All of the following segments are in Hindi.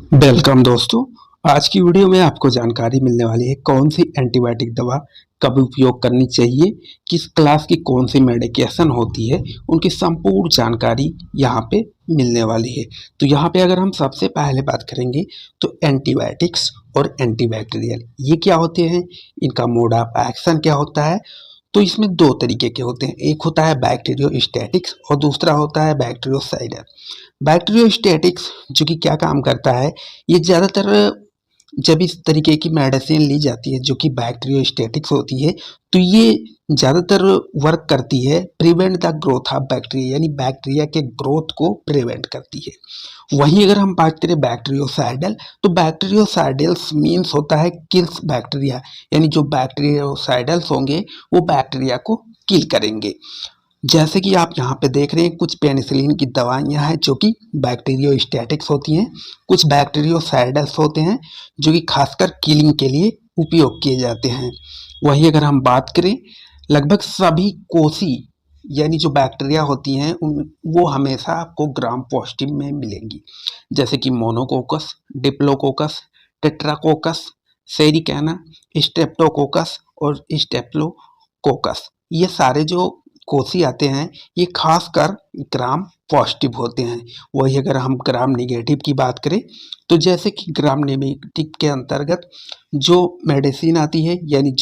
वेलकम दोस्तों। आज की वीडियो में आपको जानकारी मिलने वाली है कौन सी एंटीबायोटिक दवा कब उपयोग करनी चाहिए, किस क्लास की कौन सी मेडिकेशन होती है, उनकी संपूर्ण जानकारी यहाँ पे मिलने वाली है। तो यहाँ पे अगर हम सबसे पहले बात करेंगे तो एंटीबायोटिक्स और एंटीबैक्टीरियल ये क्या होते हैं, इनका मोड ऑफ एक्शन क्या होता है। तो इसमें दो तरीके के होते हैं, एक होता है बैक्टीरियोस्टैटिक्स और दूसरा होता है बैक्टीरियोसाइडल। बैक्टीरियोस्टैटिक्स जो कि क्या काम करता है, ये ज़्यादातर जब इस तरीके की मेडिसिन ली जाती है जो कि बैक्टीरियोस्टैटिक्स होती है, तो ये ज़्यादातर वर्क करती है prevent the growth of bacteria, यानी बैक्टीरिया के ग्रोथ को प्रिवेंट करती है। वहीं अगर हम बात करें बैक्टीरियोसाइडल, तो बैक्टीरियोसाइडल्स मीन्स होता है किल्स बैक्टीरिया, यानी जो बैक्टीरियोसाइडल्स होंगे वो बैक्टीरिया को किल करेंगे। जैसे कि आप यहाँ पे देख रहे हैं कुछ पेनिसिलिन की दवाइयाँ हैं जो कि बैक्टीरियोस्टैटिक्स होती हैं, कुछ बैक्टीरियोसाइडल्स होते हैं जो कि खासकर किलिंग के लिए उपयोग किए जाते हैं। वहीं अगर हम बात करें, लगभग सभी कोसी यानी जो बैक्टीरिया होती हैं उन वो हमेशा आपको ग्राम पॉजिटिव में मिलेंगी, जैसे कि मोनोकोकस, डिप्लोकोकस, टेट्राकोकस, सेरिकाना, स्ट्रेप्टोकोकस और स्टेप्लोकोकस। ये सारे जो कोसी आते हैं ये खासकर ग्राम पॉजिटिव होते हैं। वही अगर हम ग्राम निगेटिव की बात करें, तो जैसे कि ग्राम निगेटिव के अंतर्गत जो मेडिसिन आती है, यानी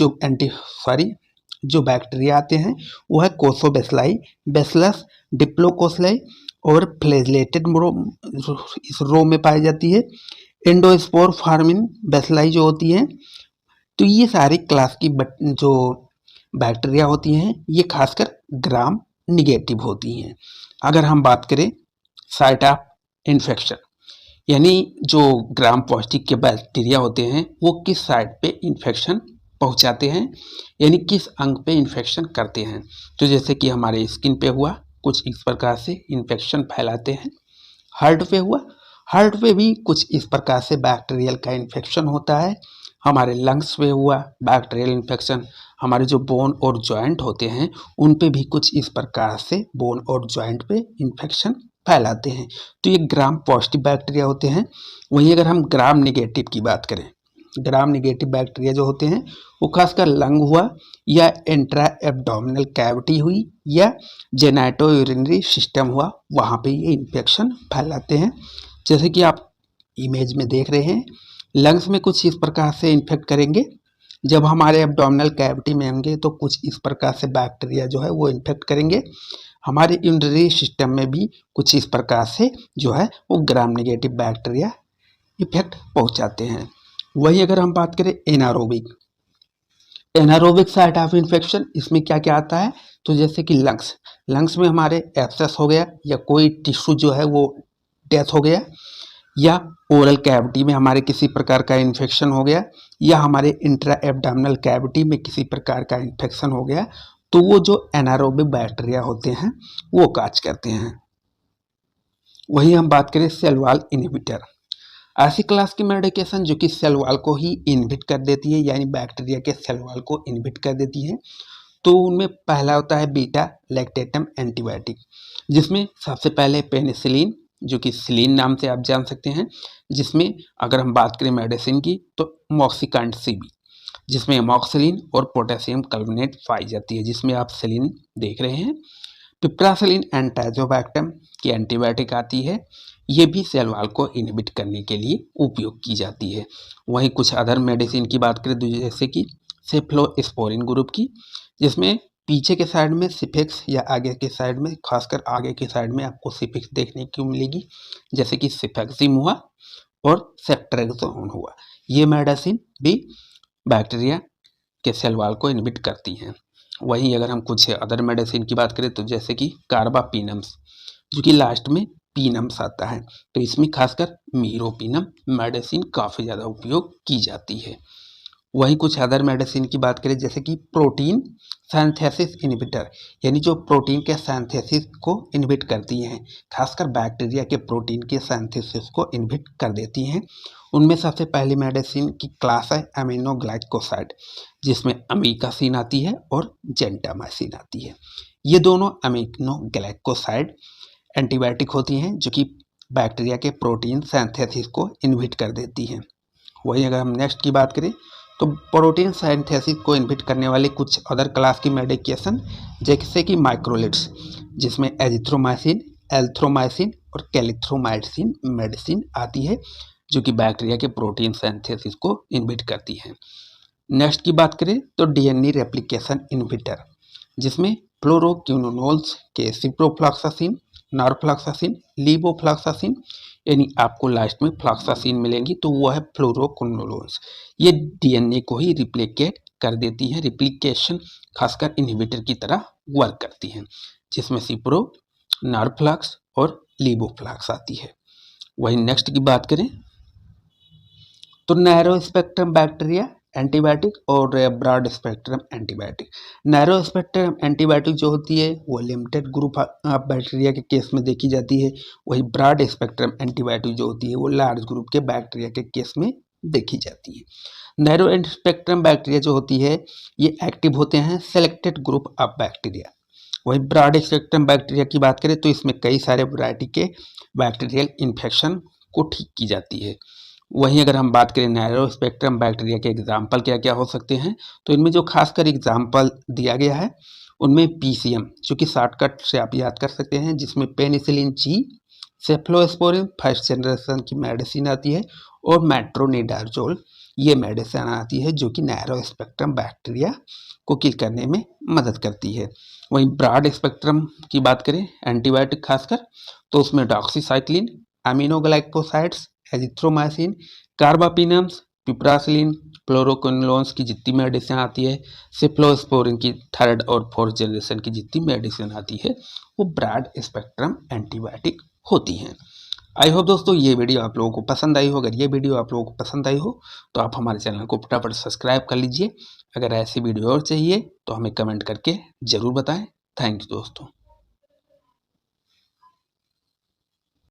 जो बैक्टीरिया आते हैं वो है कोसोबेसिलाई, बेसिलस, डिप्लोकोसलाई और फ्लैजेलेटेड इस रो में पाई जाती है। एंडोस्पोर फार्मिन बेसिलाई जो होती है, तो ये सारी क्लास की जो बैक्टीरिया होती हैं ये खासकर ग्राम निगेटिव होती हैं। अगर हम बात करें साइट ऑफ इन्फेक्शन, यानी जो ग्राम पॉजिटिव के बैक्टीरिया होते हैं वो किस साइट पे इन्फेक्शन पहुंचाते हैं, यानी किस अंग पे इन्फेक्शन करते हैं। तो जैसे कि हमारे स्किन पे हुआ, कुछ इस प्रकार से इन्फेक्शन फैलाते हैं। हार्ट पे हुआ, हार्ट पे भी कुछ इस प्रकार से बैक्टीरियल का इन्फेक्शन होता है। हमारे लंग्स पे हुआ बैक्टीरियल इन्फेक्शन। हमारे जो बोन और जॉइंट होते हैं उन पे भी कुछ इस प्रकार से बोन और जॉइंट पे इन्फेक्शन फैलाते हैं। तो ये ग्राम पॉजिटिव बैक्टीरिया होते हैं। वहीं अगर हम ग्राम निगेटिव की बात करें, ग्राम निगेटिव बैक्टीरिया जो होते हैं वो खासकर लंग हुआ या इंट्रा एब्डोमिनल कैविटी हुई या जेनाइटो यूरिनरी सिस्टम हुआ, वहाँ पे ये इन्फेक्शन फैलाते हैं। जैसे कि आप इमेज में देख रहे हैं, लंग्स में कुछ इस प्रकार से इन्फेक्ट करेंगे, जब हमारे एब्डोमिनल कैविटी में होंगे तो कुछ इस प्रकार से बैक्टीरिया जो है वो इन्फेक्ट करेंगे। हमारे यूरिनरी सिस्टम में भी कुछ इस प्रकार से जो है वो ग्राम नेगेटिव बैक्टीरिया इफेक्ट पहुंचाते हैं। वही अगर हम बात करें anaerobic, anaerobic site of infection, इसमें क्या क्या आता है, तो जैसे कि लंग्स में हमारे एब्सेस हो गया या कोई टिश्यू जो है वो डेथ हो गया, या ओरल कैविटी में हमारे किसी प्रकार का इन्फेक्शन हो गया, या हमारे इंट्रा एब्डोमिनल कैविटी में किसी प्रकार का इन्फेक्शन हो गया, तो वो जो एनारोबिक बैक्टीरिया होते हैं वो काज करते हैं। वही हम बात करें सेल वॉल इनहिबिटर, ऐसी क्लास की मेडिकेशन जो कि सेल वॉल को ही इनहिबिट कर देती है, यानी बैक्टीरिया के सेल वॉल को इनहिबिट कर देती है। तो उनमें पहला होता है बीटा लैक्टेटम एंटीबायोटिक, जिसमें सबसे पहले पेनिसिलिन जो कि सिलीन नाम से आप जान सकते हैं, जिसमें अगर हम बात करें मेडिसिन की तो मॉक्सिकांड सीबी, जिसमें मॉक्सिलिन और पोटेशियम कार्बोनेट पाई जाती है, जिसमें आप सिलीन देख रहे हैं। पिप्रासिलिन एंड टाइजोबैक्टम की एंटीबायोटिक आती है, ये भी सेल वॉल को इनहिबिट करने के लिए उपयोग की जाती है। वहीं कुछ अदर मेडिसिन की बात करें तो जैसे कि सेफ्लोस्पोरिन ग्रुप की, जिसमें पीछे के साइड में सिफिक्स या आगे के साइड में, खासकर आगे के साइड में आपको सिफिक्स देखने को मिलेगी, जैसे कि सिफेक्सिम हुआ और सेफ्ट्रेक्सोन हुआ। ये मेडिसिन भी बैक्टीरिया के सेल वॉल को इनहिबिट करती हैं। वहीं अगर हम कुछ अदर मेडिसिन की बात करें तो जैसे कि कार्बापिनम्स, जो कि लास्ट में पीनम्स आता है, तो इसमें खासकर मीरोपिनम मेडिसिन काफ़ी ज़्यादा उपयोग की जाती है। वहीं कुछ अदर मेडिसिन की बात करें जैसे कि प्रोटीन सिंथेसिस इनहिबिटर, यानी जो प्रोटीन के सिंथेसिस को इनहिबिट करती हैं, खासकर बैक्टीरिया के प्रोटीन के सिंथेसिस को इनहिबिट कर देती हैं। उनमें सबसे पहली मेडिसिन की क्लास है अमीनोग्लाइकोसाइड, जिसमें अमीकासिन आती है और जेंटामाइसिन आती है। ये दोनों अमीनोग्लाइकोसाइड एंटीबायोटिक होती हैं जो कि बैक्टीरिया के प्रोटीन सिंथेसिस को इनहिबिट कर देती हैं। वहीं अगर हम नेक्स्ट की बात करें तो प्रोटीन सिंथेसिस को इनहिबिट करने वाले कुछ अदर क्लास की मेडिकेशन जैसे कि माइक्रोलिड्स, जिसमें एजिथ्रोमाइसिन, एल्थ्रोमाइसिन और कैलिथ्रोमाइसिन मेडिसिन आती है जो कि बैक्टीरिया के प्रोटीन सिंथेसिस को इनहिबिट करती हैं। नेक्स्ट की बात करें तो डीएनए रेप्लिकेशन इनहिबिटर, जिसमें फ्लोरोक्विनोलोन्स के सिप्रोफ्लॉक्सासिन, नॉरफ्लॉक्सासिन, लीवोफ्लॉक्सासिन, यानी आपको लास्ट में फ्लॉक्सासिन मिलेंगी तो वो है फ्लोरोक्विनोलोन्स। ये डीएनए को ही रिप्लिकेट कर देती हैं, रिप्लिकेशन खासकर इनहिबिटर की तरह वर्क करती हैं, जिसमें सिप्रो, नॉरफ्लॉक्स और लीवोफ्लॉक्स आती है। वहीं नेक्स्ट की बात करें तो नैरो स्पेक्ट्रम बैक्टीरिया एंटीबायोटिक और broad spectrum antibiotic. Narrow spectrum antibiotic जो होती है वो लिमिटेड ग्रुप ऑफ बैक्टीरिया के केस में देखी जाती है। वही ब्रॉड स्पेक्ट्रम एंटीबायोटिक जो होती है वो लार्ज ग्रुप के बैक्टीरिया के केस में देखी जाती है। नैरो स्पेक्ट्रम बैक्टीरिया जो होती है ये एक्टिव होते हैं सेलेक्टेड ग्रुप ऑफ बैक्टीरिया। वही ब्रॉड स्पेक्ट्रम बैक्टीरिया की बात करें तो इसमें कई सारे वैरायटी के बैक्टीरियल इन्फेक्शन को ठीक की जाती है। वहीं अगर हम बात करें नैरो स्पेक्ट्रम बैक्टीरिया के एग्जाम्पल क्या क्या हो सकते हैं तो इनमें जो खासकर एग्जाम्पल दिया गया है उनमें पीसीएम, जो कि शॉर्टकट से आप याद कर सकते हैं, जिसमें penicillin G, cephalosporin first generation की मेडिसिन आती है, और मेट्रोनिडाजोल ये मेडिसिन आती है जो कि नैरो स्पेक्ट्रम बैक्टीरिया को किल करने में मदद करती है। वहीं ब्रॉड स्पेक्ट्रम की बात करें एंटीबायोटिक खासकर तो उसमें doxycycline, aminoglycosides, azithromycin, carbapenems, piperacillin, fluoroquinolones की जितनी मेडिसिन आती है, सिफ्लोस्पोरिन की थर्ड और फोर्थ जनरेशन की जितनी मेडिसिन आती है वो ब्रॉड स्पेक्ट्रम एंटीबायोटिक होती हैं। आई होप दोस्तों ये वीडियो आप लोगों को पसंद आई हो। अगर ये वीडियो आप लोगों को पसंद आई हो तो आप हमारे चैनल को फटाफट सब्सक्राइब कर लीजिए। अगर ऐसी वीडियो और चाहिए तो हमें कमेंट करके ज़रूर बताएं। थैंक यू दोस्तों।